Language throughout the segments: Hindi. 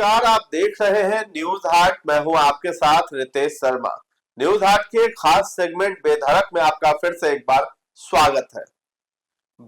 नमस्कार, आप देख रहे हैं न्यूज हाट। मैं हूं आपके साथ रितेश शर्मा। न्यूज हाट के खास सेगमेंट बेधड़क में आपका फिर से एक बार स्वागत है।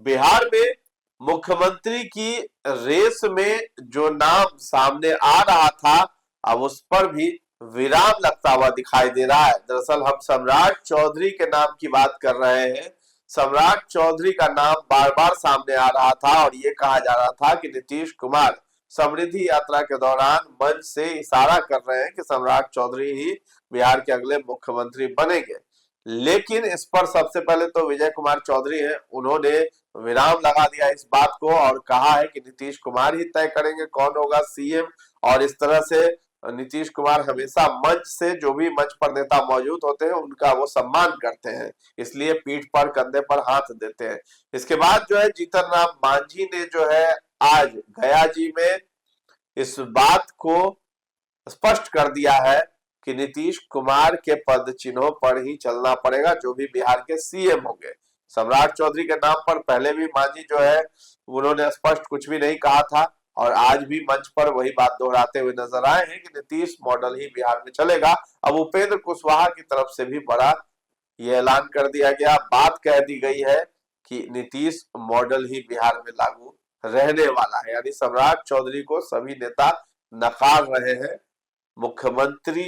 बिहार में मुख्यमंत्री की रेस में जो नाम सामने आ रहा था, अब उस पर भी विराम लगता हुआ दिखाई दे रहा है। दरअसल हम सम्राट चौधरी के नाम की बात कर रहे हैं। सम्राट चौधरी का नाम बार बार सामने आ रहा था और ये कहा जा रहा था कि नीतीश कुमार समृद्धि यात्रा के दौरान मंच से इशारा कर रहे हैं कि सम्राट चौधरी ही बिहार के अगले मुख्यमंत्री बनेंगे। लेकिन इस पर सबसे पहले तो विजय कुमार चौधरी हैं, उन्होंने विराम लगा दिया इस बात को और कहा है कि नीतीश कुमार ही तय करेंगे कौन होगा सीएम। और इस तरह से नीतीश कुमार हमेशा मंच से, जो भी मंच पर नेता मौजूद होते हैं, उनका वो सम्मान करते हैं, इसलिए पीठ पर कंधे पर हाथ देते हैं। इसके बाद जो है जीतन राम मांझी ने जो है आज गया जी में इस बात को स्पष्ट कर दिया है कि नीतीश कुमार के पद चिन्हों पर ही चलना पड़ेगा जो भी बिहार के सीएम होंगे। सम्राट चौधरी के नाम पर पहले भी मांझी जो है उन्होंने स्पष्ट कुछ भी नहीं कहा था और आज भी मंच पर वही बात दोहराते हुए नजर आए हैं कि नीतीश मॉडल ही बिहार में चलेगा। अब उपेंद्र कुशवाहा की तरफ से भी बड़ा ये ऐलान कर दिया गया, बात कह दी गई है कि नीतीश मॉडल ही बिहार में लागू रहने वाला है। यानी सम्राट चौधरी को सभी नेता नकार रहे हैं। मुख्यमंत्री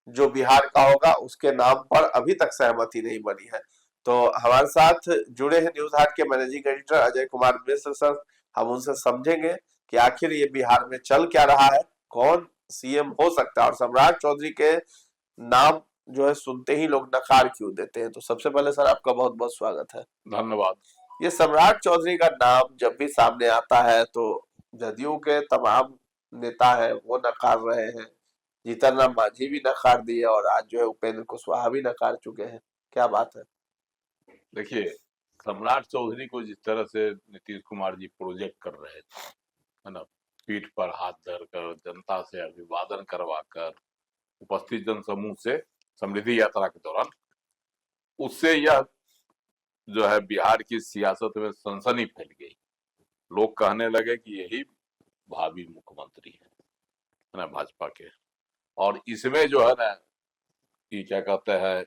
जो बिहार का होगा उसके नाम पर अभी तक सहमति नहीं बनी है। तो हमारे साथ जुड़े हैं न्यूज हाट के managing editor Ajay Kumar Mishra sir. हम उनसे समझेंगे कि आखिर ये बिहार में चल क्या रहा है, कौन सीएम हो सकता है और सम्राट चौधरी के नाम जो है सुनते ही लोग नकार क्यों देते हैं। तो सबसे पहले सर आपका बहुत बहुत स्वागत है। धन्यवाद। ये सम्राट चौधरी का नाम जब भी सामने आता है तो जदयू के तमाम नेता है वो नकार रहे हैं, जीतन राम मांझी भी नकार दिए और आज जो है उपेंद्र कुशवाहा भी नकार चुके हैं। क्या बात है? देखिए, सम्राट चौधरी को जिस तरह से नीतीश कुमार जी प्रोजेक्ट कर रहे थे, है ना, पीठ पर हाथ धरकर, जनता से अभिवादन करवाकर, उपस्थित जनसमूह से समृद्धि यात्रा के दौरान, उससे यह जो है बिहार की सियासत में सनसनी फैल गई। लोग कहने लगे कि यही भावी मुख्यमंत्री है ना, भाजपा के। और इसमें जो है ना, कि क्या कहते हैं,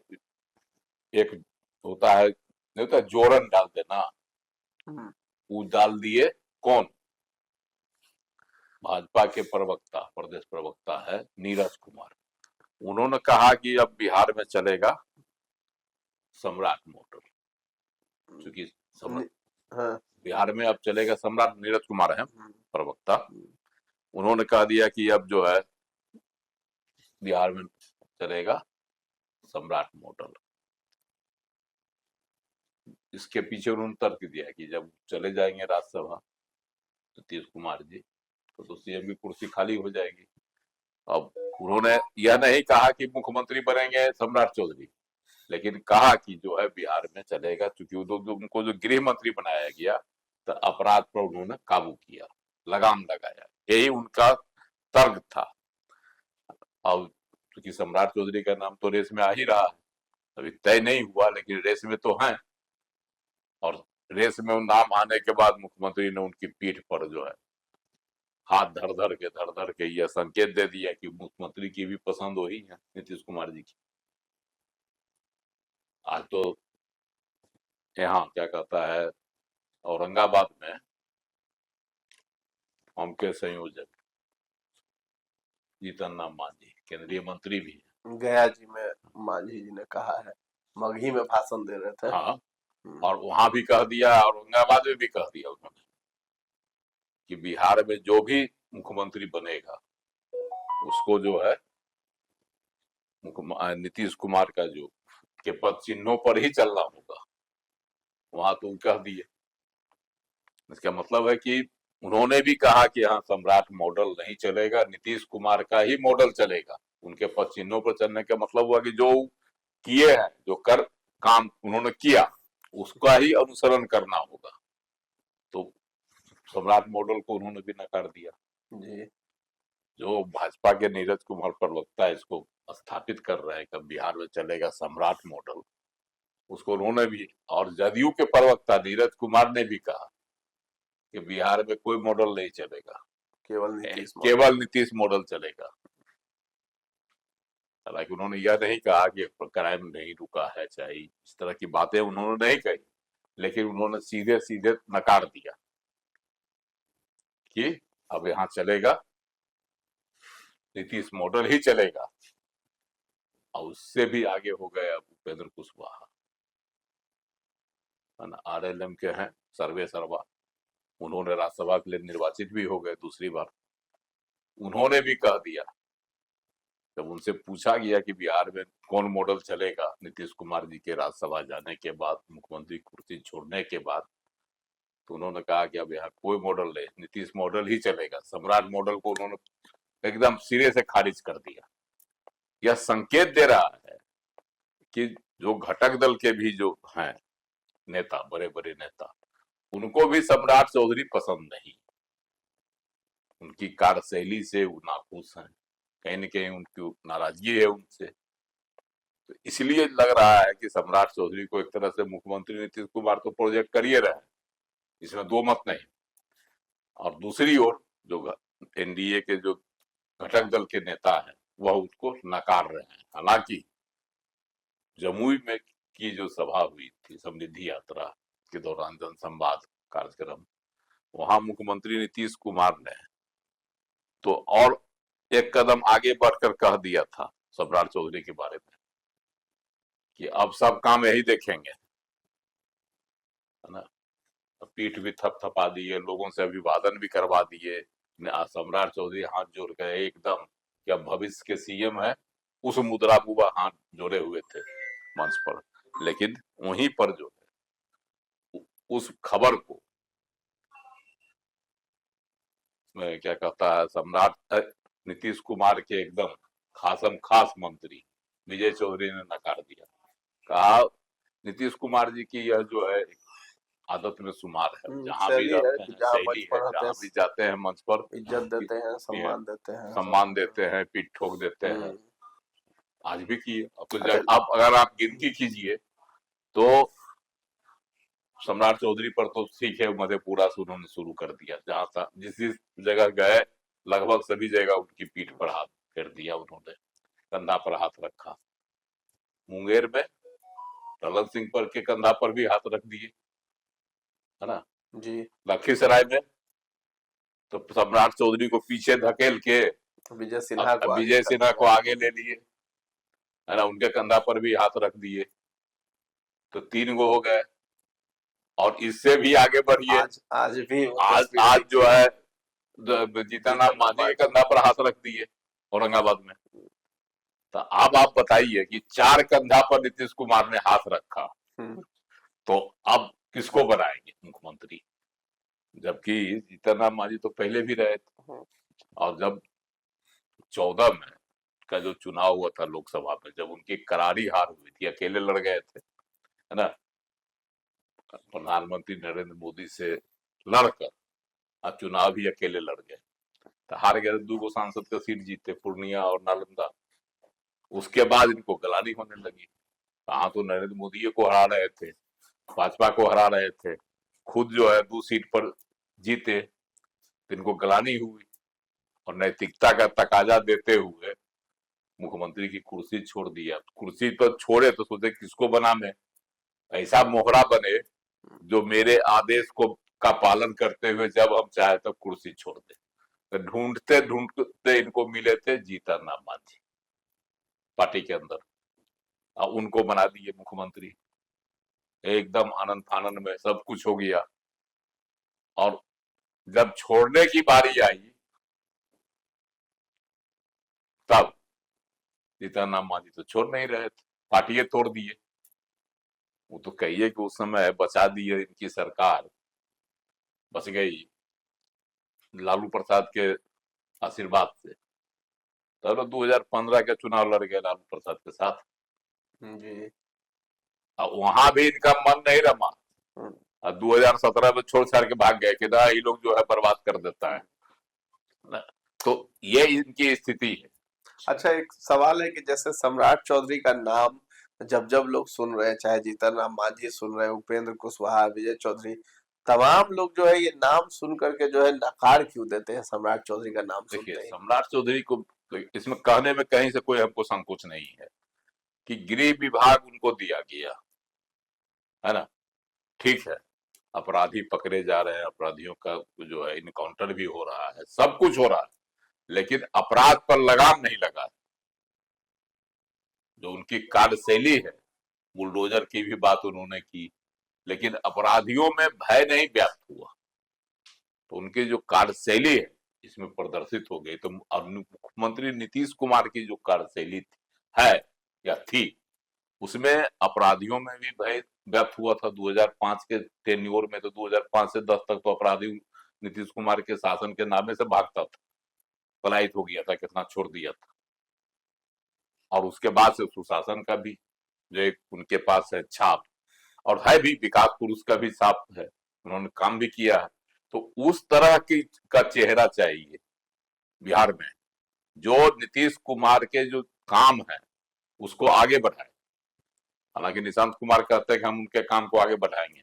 एक होता है नहीं होता जोरन डाल देना, वो डाल दिए। कौन? भाजपा के प्रवक्ता, प्रदेश प्रवक्ता है नीरज कुमार। उन्होंने कहा कि अब बिहार में चलेगा सम्राट मॉडल, क्योंकि बिहार में अब चलेगा सम्राट। नीरज कुमार है प्रवक्ता। उन्होंने कह दिया कि अब जो है बिहार में चलेगा सम्राट मॉडल। इसके पीछे उन्होंने तर्क दिया कि जब चले जाएंगे राज्यसभा नीतीश कुमार जी तो सीएम की कुर्सी खाली हो जाएगी। अब उन्होंने यह नहीं कहा कि मुख्यमंत्री बनेंगे सम्राट चौधरी, लेकिन कहा कि जो है बिहार में चलेगा, क्योंकि उनको जो गृह मंत्री बनाया गया तो अपराध पर उन्होंने काबू किया, लगाम लगाया, यही उनका तर्क था। अब क्योंकि सम्राट चौधरी का नाम तो रेस में आ ही रहा है, अभी तय नहीं हुआ लेकिन रेस में तो है। और रेस में नाम आने के बाद मुख्यमंत्री ने उनकी पीठ पर जो है हाथ धर धर के यह संकेत दे दिया कि मुख्यमंत्री की भी पसंद वही है, नीतीश कुमार जी की। आज तो यहाँ क्या कहता है, औरंगाबाद में हम के संयोजक जीतन राम मांझी केंद्रीय मंत्री भी है। गया जी में मांझी जी ने कहा है, मगही में भाषण दे रहे थे। हाँ, और वहां भी कह दिया, औरंगाबाद में भी कह दिया उन्होंने कि बिहार में जो भी मुख्यमंत्री बनेगा उसको जो है नीतीश कुमार का जो के पद चिन्हों पर ही चलना होगा। वहां तो कह दिए। इसका मतलब है कि उन्होंने भी कहा कि हाँ, सम्राट मॉडल नहीं चलेगा, नीतीश कुमार का ही मॉडल चलेगा। उनके पद चिन्हों पर चलने का मतलब हुआ कि जो किए हैं, जो कर काम उन्होंने किया, उसका ही अनुसरण करना होगा। तो सम्राट मॉडल को उन्होंने भी नकार दिया जी। जो भाजपा के नीरज कुमार प्रवक्ता इसको स्थापित कर रहे हैं कि बिहार में चलेगा सम्राट मॉडल, उसको उन्होंने भी। और जदयू के प्रवक्ता नीरज कुमार ने भी कहा कि बिहार में कोई मॉडल नहीं चलेगा, केवल नीतीश मॉडल चलेगा। हालांकि उन्होंने यह नहीं कहा कि क्राइम नहीं रुका है, चाहे इस तरह की बातें उन्होंने नहीं कही, लेकिन उन्होंने सीधे सीधे नकार दिया कि अब यहाँ चलेगा नीतीश मॉडल ही चलेगा। और उससे भी आगे हो गए अब उपेंद्र कुशवाहा, आरएलएम के हैं, सर्वे सर्वा, उन्होंने राज्यसभा के लिए निर्वाचित भी हो गए दूसरी बार। उन्होंने भी कह दिया, जब उनसे पूछा गया कि बिहार में कौन मॉडल चलेगा नीतीश कुमार जी के राज्यसभा जाने के बाद, मुख्यमंत्री कुर्सी छोड़ने के बाद, तो उन्होंने कहा कि अब यहाँ कोई मॉडल नहीं, नीतीश मॉडल ही चलेगा। सम्राट मॉडल को उन्होंने एकदम सिरे से खारिज कर दिया। यह संकेत दे रहा है कि जो घटक दल के भी जो हैं नेता, बड़े बड़े नेता, उनको भी सम्राट चौधरी पसंद नहीं, उनकी कार्यशैली से वो नाखुश हैं, कहीं न कहीं उनकी नाराजगी है उनसे। तो इसलिए लग रहा है कि सम्राट चौधरी को एक तरह से मुख्यमंत्री नीतीश कुमार तो प्रोजेक्ट करिए रहे, इसमें दो मत नहीं। और दूसरी ओर जो एनडीए के जो घटक दल के नेता हैं वह उसको नकार रहे हैं। हालांकि जमुई में की जो सभा हुई थी समृद्धि यात्रा के दौरान, जनसंवाद कार्यक्रम, वहां मुख्यमंत्री नीतीश कुमार ने तो और एक कदम आगे बढ़कर कह दिया था सम्राट चौधरी के बारे में कि अब सब काम यही देखेंगे, है ना। पीठ भी थपथपा दिए, लोगों से अभिवादन भी करवा दिए। सम्राट चौधरी हाथ जोड़ गए एकदम, क्या भविष्य के सीएम है, उस मुद्रा बुआ हाथ जोड़े हुए थे मंच पर। लेकिन वहीं पर जो है उस खबर को क्या कहता है, सम्राट नीतीश कुमार के एकदम खासम खास मंत्री विजय चौधरी ने नकार दिया। कहा नीतीश कुमार जी की यह जो है आदत में शुमार है, जहाँ भी रहते हैं शैली है, जहाँ भी जाते हैं मंच पर इज्जत देते हैं, सम्मान देते हैं, पीठ ठोक देते हैं। आज भी किए। अब तो आप अगर आप गिनती कीजिए तो सम्राट चौधरी पर तो ठीक है, मधेपुरा से उन्होंने शुरू कर दिया, जहां जिस जगह गए लगभग सभी जगह उनकी पीठ पर हाथ फेर दिया, उन्होंने कंधा पर हाथ रखा। मुंगेर में ललन सिंह पर के कंधा पर भी हाथ रख दिए, है ना जी। लखीसराय में तो सम्राट चौधरी को पीछे धकेल के विजय सिन्हा को आगे ले लिए, है ना, उनके कंधा पर भी हाथ रख दिए, तो 3 गो हो गए। और इससे भी आगे बढ़िए, आज जो है जीतनराम मांझी के कंधा पर हाथ रख दिए औरंगाबाद में। तो अब आप बताइए कि 4 कंधा पर नीतीश कुमार ने हाथ रखा, तो अब किसको बनाएंगे मुख्यमंत्री? जबकि जीतनराम मांझी तो पहले भी रहे थे। और जब 14 में का जो चुनाव हुआ था लोकसभा में, जब उनकी करारी हार हुई थी, अकेले लड़ गए थे, है ना, प्रधानमंत्री नरेंद्र मोदी से लड़कर अब चुनाव भी अकेले लड़ गए, तो हार गए। 2 सांसद का सीट जीते, पूर्णिया और नालंदा। उसके बाद इनको गलानी होने लगी, कहाँ तो नरेंद्र मोदी को हरा रहे थे, भाजपा को हरा रहे थे, खुद जो है 2 सीट पर जीते, तो इनको गलानी हुई। और नैतिकता का तकाजा देते हुए मुख्यमंत्री की कुर्सी छोड़ दिया। कुर्सी तो छोड़े तो सोचे किसको बना में, ऐसा मोहरा बने जो मेरे आदेश को का पालन करते हुए जब हम चाहे तब कुर्सी छोड़ दे। तो ढूंढते ढूंढते इनको मिले थे जीतनराम मांझी पार्टी के अंदर, और उनको बना दिए मुख्यमंत्री। एकदम आनंद फानंद में सब कुछ हो गया। और जब छोड़ने की बारी आई तब जीतनराम मांझी तो छोड़ नहीं रहे थे, पार्टी तोड़ दिए। वो तो कहिए कि उस समय बचा दिए इनकी सरकार, बच गई लालू प्रसाद के आशीर्वाद से। तब 2015 के चुनाव लड़ गए लालू प्रसाद के साथ जी। अब वहां भी इनका मन नहीं रमा। 2017 में छोड़ छाड़ के भाग गए कि ना ये लोग जो है बर्बाद कर देता है। तो ये इनकी स्थिति है। अच्छा, एक सवाल है कि जैसे सम्राट चौधरी का नाम जब जब लोग सुन रहे हैं, चाहे जीतनराम मांझी सुन रहे हैं, उपेंद्र कुशवाहा, विजय चौधरी, तमाम लोग जो है ये नाम सुन करके जो है नकार क्यों देते हैं सम्राट चौधरी का नाम देखिए, सुनते ही? सम्राट चौधरी को तो इसमें कहने में कहीं से कोई हमको संकोच नहीं है कि गृह विभाग उनको दिया गया है ना। ठीक है, अपराधी पकड़े जा रहे हैं, अपराधियों का जो है इनकाउंटर भी हो रहा है, सब कुछ हो रहा है, लेकिन अपराध पर लगाम नहीं लगा। जो उनकी कार्यशैली है, बुलडोजर की भी बात उन्होंने की, लेकिन अपराधियों में भय नहीं व्याप्त हुआ। तो उनकी जो कार्यशैली है इसमें प्रदर्शित हो गई। तो मुख्यमंत्री नीतीश कुमार की जो कार्यशैली है या थी, उसमें अपराधियों में भी भय व्याप्त हुआ था। 2005 के टेन्योर में तो 2005 से 10 तक तो अपराधी नीतीश कुमार के शासन के नामे से भागता था, पलायित हो गया था, कितना छोड़ दिया था। और उसके बाद से सुशासन का भी जो एक उनके पास है छाप, और है भी विकास पुरुष का भी छाप है, उन्होंने काम भी किया है। तो उस तरह की का चेहरा चाहिए बिहार में, जो नीतीश कुमार के जो काम है उसको आगे बढ़ाए। हालांकि निशांत कुमार कहते हैं कि हम उनके काम को आगे बढ़ाएंगे,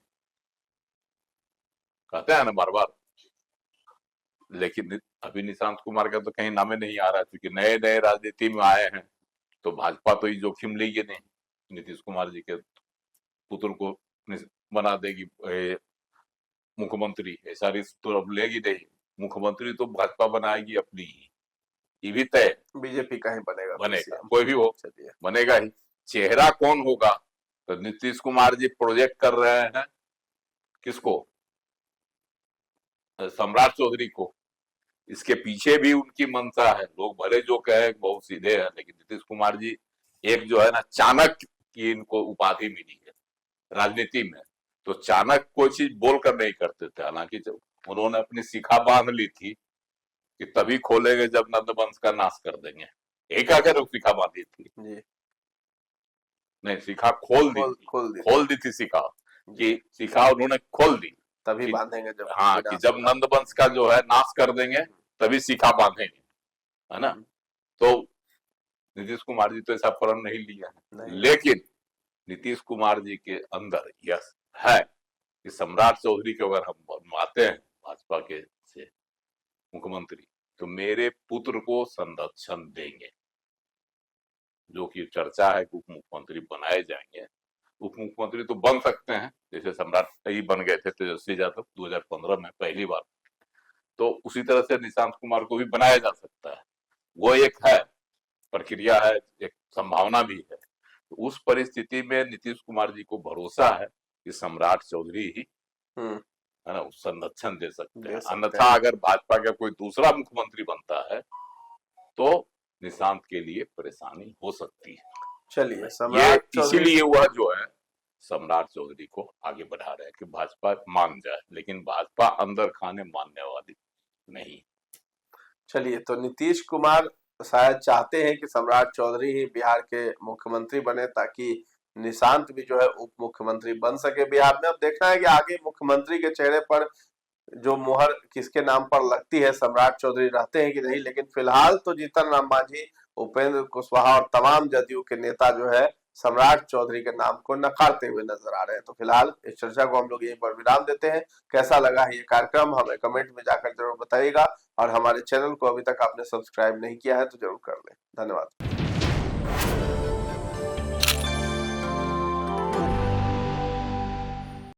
कहते हैं ना बार बार, लेकिन अभी निशांत कुमार का तो कहीं नामे नहीं आ रहा, क्योंकि नए नए राजनीति में आए हैं। तो भाजपा तो ये जोखिम लेगी नहीं, नीतीश कुमार जी के पुत्र को बना देगी मुख्यमंत्री, ऐसा रिस्क तो अब लेगी नहीं। मुख्यमंत्री तो भाजपा बनाएगी अपनी ही, ये भी तय। बीजेपी का ही बनेगा, बनेगा, कोई भी हो चलिए बनेगा ही। चेहरा कौन होगा? तो नीतीश कुमार जी प्रोजेक्ट कर रहे हैं किसको? सम्राट चौधरी को। इसके पीछे भी उनकी मंशा है। लोग भले जो कहे बहुत सीधे हैं, लेकिन नीतीश कुमार जी एक जो है ना चाणक्य की इनको उपाधि मिली है राजनीति में। तो चाणक्य कोई चीज बोल कर नहीं करते थे। हालांकि जब उन्होंने अपनी शिखा बांध ली थी कि तभी खोलेंगे जब नंद वंश का नाश कर देंगे, एक आकर शिखा बांधी थी जी। नहीं, शिखा खोल दी थी शिखा, कि शिखा उन्होंने खोल दी तभी बांधेंगे जब, हाँ, कि जब नंद वंश का जो है नाश कर देंगे तभी शिखा बांधेंगे, है ना। तो नीतीश कुमार जी तो ऐसा प्रण नहीं लिया है, लेकिन नीतीश कुमार जी के अंदर यस है कि सम्राट चौधरी को अगर हम बनवाते हैं भाजपा के से मुख्यमंत्री, तो मेरे पुत्र को संरक्षण देंगे। जो कि चर्चा है कि उप मुख्यमंत्री बनाए जाएंगे। उप मुख्यमंत्री तो बन सकते हैं, जैसे सम्राट ही बन गए थे तेजस्वी यादव 2015 में पहली बार। तो उसी तरह से निशांत कुमार को भी बनाया जा सकता है। वो एक है, प्रक्रिया है, एक संभावना भी है। तो उस परिस्थिति में नीतीश कुमार जी को भरोसा है कि सम्राट चौधरी ही है ना संरक्षण दे सकते हैं। अन्यथा अगर भाजपा का कोई दूसरा मुख्यमंत्री बनता है तो निशांत के लिए परेशानी हो सकती है। चलिए, इसीलिए वह जो है सम्राट चौधरी को आगे बढ़ा रहे हैं कि भाजपा मान जाए, लेकिन भाजपा अंदर खाने मानने वाली नहीं। चलिए, तो नीतीश कुमार शायद चाहते हैं कि सम्राट चौधरी ही बिहार के मुख्यमंत्री बने, ताकि निशांत भी जो है उप मुख्यमंत्री बन सके बिहार में। अब देखना है कि आगे मुख्यमंत्री के चेहरे पर जो मुहर किसके नाम पर लगती है, सम्राट चौधरी रहते हैं कि नहीं। लेकिन फिलहाल तो जीतन राम मांझी, उपेंद्र कुशवाहा और तमाम जदयू के नेता जो है सम्राट चौधरी के नाम को नकारते हुए नजर आ रहे हैं। तो फिलहाल इस चर्चा को हम लोग यहीं पर विराम देते हैं। कैसा लगा है ये कार्यक्रम हमें कमेंट में जाकर जरूर बताइएगा, और हमारे चैनल को अभी तक आपने सब्सक्राइब नहीं किया है तो जरूर कर लें। धन्यवाद।